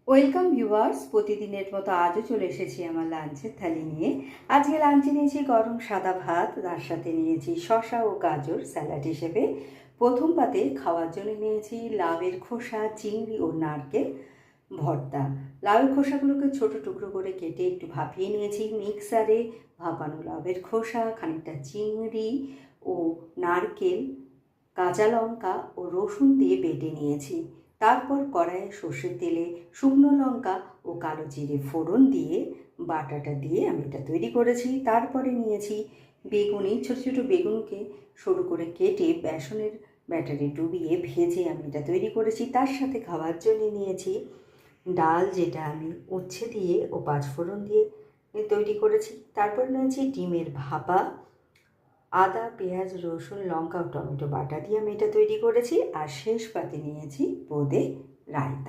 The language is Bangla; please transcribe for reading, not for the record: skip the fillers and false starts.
ওয়েলকাম ভিউয়ার্স, প্রতিদিনের মতো আজও চলে এসেছি আমার লাঞ্চের থালি নিয়ে। আজকে লাঞ্চে নিয়েছি গরম সাদা ভাত, তার সাথে নিয়েছি শসা ও গাজর স্যালাড হিসেবে। প্রথম পাতে খাওয়ার জন্য নিয়েছি লাউয়ের খোসা, চিংড়ি ও নারকেল ভর্তা। লাউয়ের খোসাগুলোকে ছোট টুকরো করে কেটে একটু ভাপিয়ে নিয়েছি মিক্সারে। ভাপানো লাউয়ের খোসা, খানিকটা চিংড়ি ও নারকেল, কাঁচা লঙ্কা ও রসুন দিয়ে বেটে নিয়েছি। তারপর কড়াইয়ে সর্ষের তেলে শুকনো লঙ্কা ও কালো জিরে ফোড়ন দিয়ে বাটাটা দিয়ে আমি এটা তৈরি করেছি। তারপরে নিয়েছি বেগুনি, ছোটো ছোটো বেগুনকে সরু করে কেটে বেসনের ব্যাটারে ডুবিয়ে ভেজে আমি এটা তৈরি করেছি। তার সাথে খাওয়ার জন্য নিয়েছি ডাল, যেটা আমি উচ্ছে দিয়ে ও পাঁচফোড়ন দিয়ে তৈরি করেছি। তারপর নিয়েছি ডিমের ভাপা, আদা, পেঁয়াজ, রসুন, লঙ্কা ও টমেটো বাটা দিয়ে আমি এটা তৈরি করেছি। আর শেষ পাতে নিয়েছি বোঁদে রায়তা।